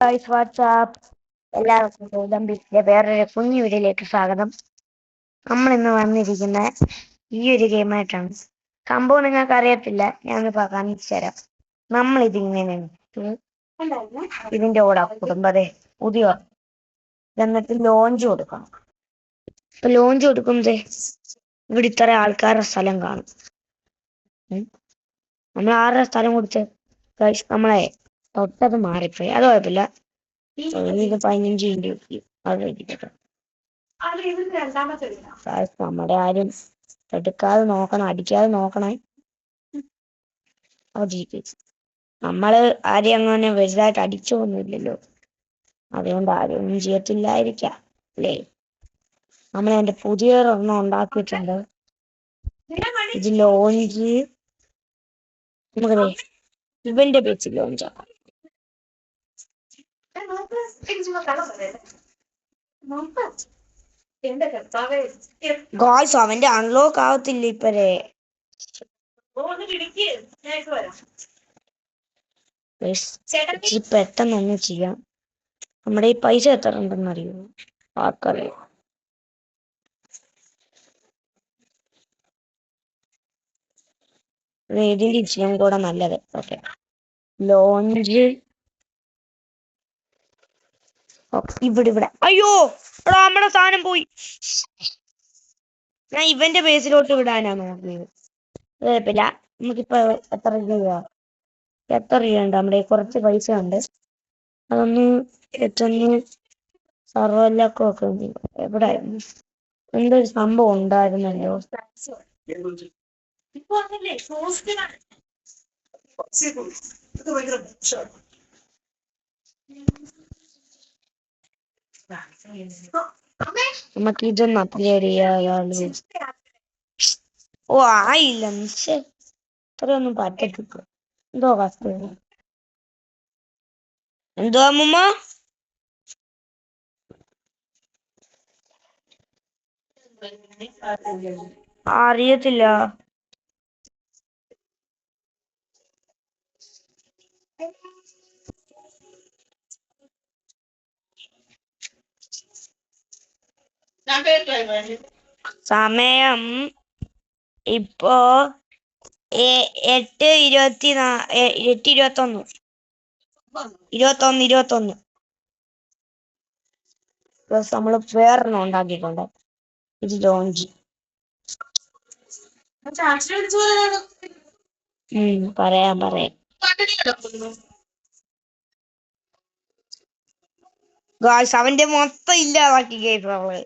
Guys WhatsApp എല്ലാവർക്കും വേറൊരു കുഞ്ഞു വീഡിയോയിലേക്ക് സ്വാഗതം. നമ്മൾ ഇന്ന് വന്നിരിക്കുന്ന ഈ ഒരു ഗെയിമായിട്ടാണ്. സംഭവം നിങ്ങൾക്ക് അറിയത്തില്ല, ഞാൻ കാണിച്ചു തരാം. നമ്മൾ ഇതിങ്ങനെ ഇതിന്റെ കൂടെ കുടുംബത്തെ പുതിയ എന്നിട്ട് ലോഞ്ച് കൊടുക്കണം. ഇപ്പൊ ലോഞ്ച് കൊടുക്കുമ്പോ ഇവിടെ ഇത്ര ആൾക്കാരുടെ സ്ഥലം കാണും. നമ്മൾ ആരുടെ സ്ഥലം കൊടുത്ത് നമ്മളെ തൊട്ടത് മാറിപ്പോയി. അത് കുഴപ്പമില്ല. ഇത് 15 മിനിറ്റ് അത് ഇരിക്കട്ടെ. നമ്മുടെ ആരും എടുക്കാതെ നോക്കണം, അടിക്കാതെ നോക്കണേ. നമ്മള് ആരെയും അങ്ങനെ വലുതായിട്ട് അടിച്ചൊന്നുമില്ലല്ലോ, അതുകൊണ്ട് ആരും ഒന്നും ചെയ്യത്തില്ലായിരിക്കാം അല്ലേ. നമ്മൾ എന്റെ പുതിയൊരെണ്ണം ഉണ്ടാക്കിയിട്ടുണ്ട്. ഇത് ലോഞ്ച് നമുക്ക് ഇവന്റെ പേച്ച് ലോഞ്ചാക്കാം. ഗായ്സ് അവന്റെ അൺലോക്ക് ആവത്തില്ല ഇപ്പഴേ. പെട്ടെന്നൊന്നും ചെയ്യാം. നമ്മുടെ ഈ പൈസ എത്ര ഉണ്ടെന്ന് അറിയോ? ആർക്കറിയാം. ഇതിന്റെ ഇച്ചിരി കൂടെ നല്ലത്. ഓക്കെ, ലോഞ്ച് ഇവിടെ. അയ്യോ നമ്മുടെ സാധനം പോയി. ഞാൻ ഇവന്റെ ബേസിലോട്ട് വിടാനാ നോക്കിയത്. കുഴപ്പമില്ല. നമുക്കിപ്പോ എത്ര രൂപയുണ്ട്? നമ്മുടെ കുറച്ച് പൈസ ഉണ്ട്. അതൊന്ന് ഏറ്റൊന്ന് സർവലൊക്കെ ഒക്കെ എവിടെ എന്തൊരു സംഭവം ഉണ്ടായിരുന്നല്ലോ. നമുക്ക് ഇതൊന്ന് അപ്ഗ്രേഡ് ചെയ്യാതെ. ഓ ആയില്ല, ഇത്രയൊന്നും പറ്റത്തില്ല. എന്തോ കഷ്ടം. എന്തോ അമ്മൂമ്മ? അറിയത്തില്ല. സമയം ഇപ്പോ 8:21. പ്ലസ് നമ്മള് വേറെണ്ണം ഉണ്ടാക്കിയിട്ടുണ്ട്. ഇത് ലോഞ്ച് പറയാം. ഗായ്സ് അവന്റെ മൊത്തം ഇല്ലാതാക്കി കേട്ടവള്.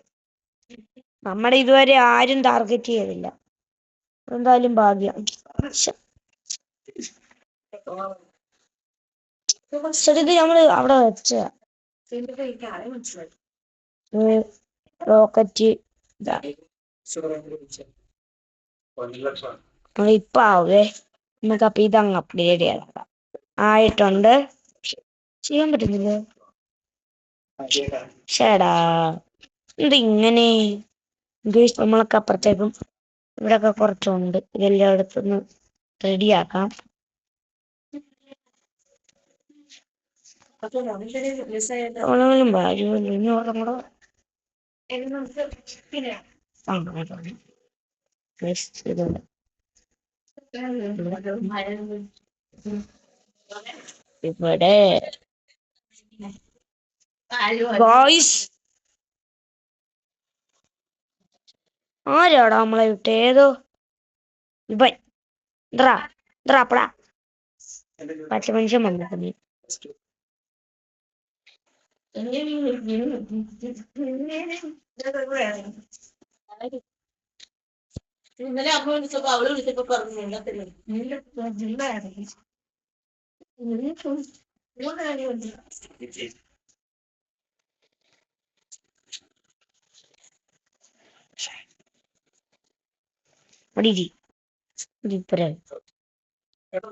നമ്മുടെ ഇതുവരെ ആരും ടാർഗറ്റ് ചെയ്തില്ല. എന്തായാലും ഭാഗ്യം. ശരി, നമ്മള് അവിടെ വെച്ച റോക്കറ്റ് ഇപ്പൊ ആവേ. നമുക്ക് അപ്പൊ ഇതങ്ങ് അപ്ഗ്രേഡ് ചെയ്യാം. ആയിട്ടുണ്ട്. ചെയ്യാൻ പറ്റുന്നില്ല. ഷേടാ ഇതിങ്ങനെ നമ്മളൊക്കെ അപ്പുറത്തേക്കും ഇവിടെയൊക്കെ കുറച്ചുണ്ട്. ഇതെല്ലായിടത്തുനിന്ന് റെഡിയാക്കാം. ഇവിടെ ആരാടാ നമ്മളെ വിട്ട്? ഏതോ ഇവൻ പച്ച മനുഷ്യൻ വന്നു. ഇന്നലെ അമ്മ വിളിച്ചപ്പോ അവള് വിളിച്ചപ്പോ പറഞ്ഞു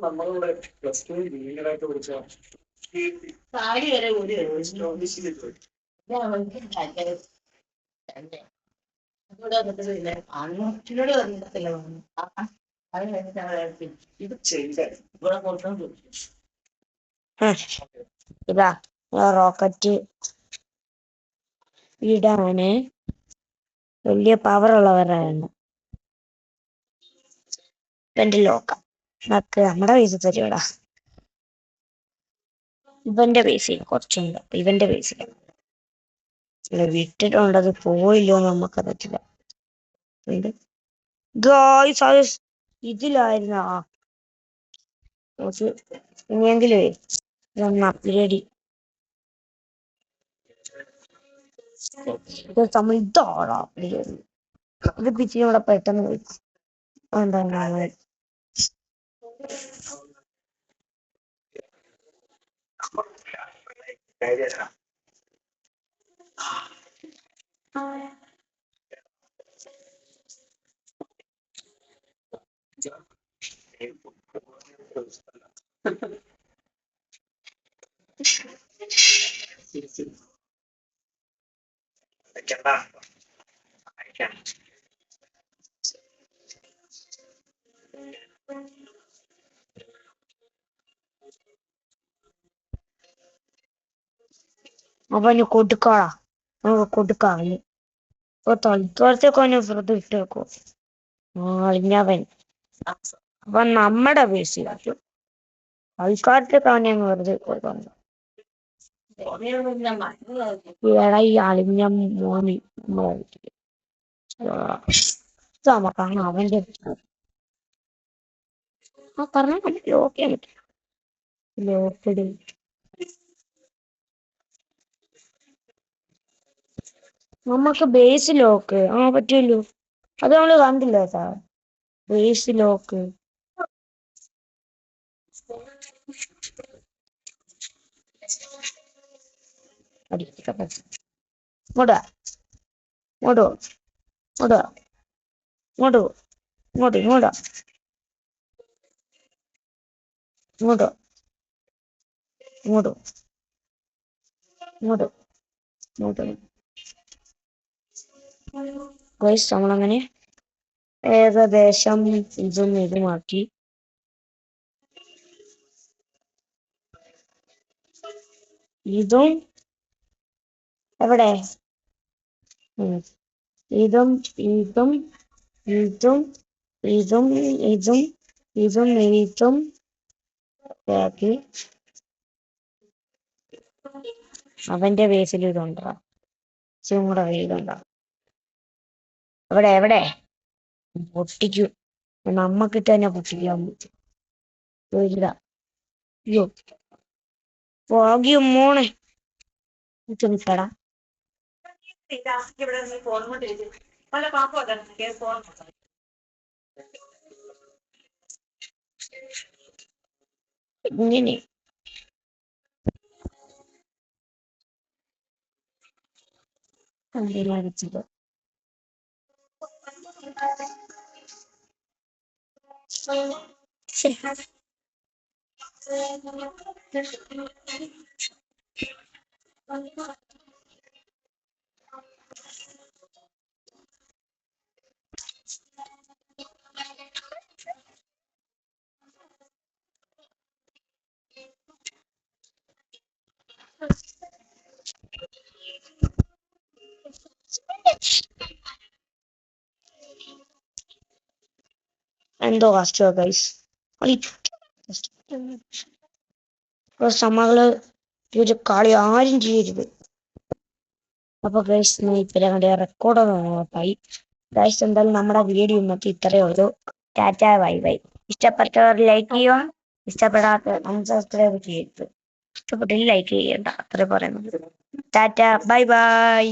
നമ്മളുടെ പ്ലസ് ടു ലീഗലായിട്ട് പഠിച്ച സാരി വരെ ഇതാ റോക്കറ്റ് ഇടാന് വലിയ പവറുള്ളവരാണ്. ഇവന്റെ ലോക്ക നമുക്ക് നമ്മുടെ പൈസ തരുവടാ. ഇവന്റെ പൈസ കുറച്ചുണ്ട്. ഇവന്റെ പൈസ വിട്ടിട്ടുണ്ടത് പോയില്ലോ നമുക്കറിയത്തില്ല. ഗായ്സ് ഇതിലായിരുന്ന ഇനിയെങ്കിലേ ഇതൊന്ന് അപ്ഗ്രേഡ് നമ്മൾ ഇതാണോ അപ്ഗ്രേഡ് ഇത് പിച്ചി ഇവിടെ പെട്ടെന്ന് വിളിച്ചു. എന്താണ് അവന് കൊടുക്കാടാ, നമുക്ക് കൊടുക്കാവന് ഇപ്പൊ തൽക്കാലത്തേക്ക് അവന് വെറുതെ ഇട്ടേക്കോ. അളിഞ്ഞവൻ അവൻ നമ്മുടെ പേശിലാക്കും. തൽക്കാലത്തേക്ക് അവനെ അങ്ങ് വെറുതെ കൊടുക്കണം. എടാ ഈ അളിഞ്ഞ മോനി നമുക്കാണ് അവന്റെ പറഞ്ഞ ലോക്ക് ലോക്കഡ്. നമുക്ക് ബേസ് ലോക്ക് പറ്റുമല്ലോ. അത് നമ്മള് കണ്ടില്ല സാർ. ബേസ് ലോക്ക് ഇങ്ങോട്ടാ ഇങ്ങോട്ടോ ഇങ്ങോട്ടോ ഇങ്ങോട്ടോ ഇങ്ങോട്ടോ ഇങ്ങോട്ടോ ഇങ്ങോട്ടോ ഇങ്ങോട്ടോ ഇങ്ങോട്ടോ ഇങ്ങോട്ടോ. ഗൈസ് നമ്മളങ്ങനെ ഏകദേശം ഇതുമാക്കി. ഇതും എവിടെ ഇതും ഇതും ഇതും ഇതും ഇതും ഇതും ഇതും ആക്കി അവന്റെ ബേസിൽ ഇതുണ്ടാ ചൂടെ ഇതുണ്ടാ. എവിടെ എവിടെ പൊട്ടിക്കും. നമ്മക്കിട്ട് തന്നെ പൊട്ടിക്കാൻ പറ്റും. അയ്യോ ഭാഗ്യം മോണെ നിൽക്കടാ. ഇങ്ങനെ അടിച്ചത് എന്തോ കഷ്ടോ ഗൈസ്. നമ്മള് ഒരു കളി ആരും ചെയ്യരുത്. അപ്പൊ ഗൈസ് ഇപ്പൊ റെക്കോർഡ് നോക്കായി. ഗൈസ് എന്തായാലും നമ്മുടെ വീഡിയോ ഇന്നത്തെ ഇത്രയേ ഉള്ളൂ. Tata bye bye. ഇഷ്ടപ്പെട്ടവർ ലൈക്ക് ചെയ്യുക, ഇഷ്ടപ്പെടാത്ത അൺസബ്സ്ക്രൈബ് ചെയ്യരുത്. ഇഷ്ടപ്പെട്ടില്ല ലൈക്ക് ചെയ്യണ്ട, അത്രേ പറയുന്നത്. Tata bye by.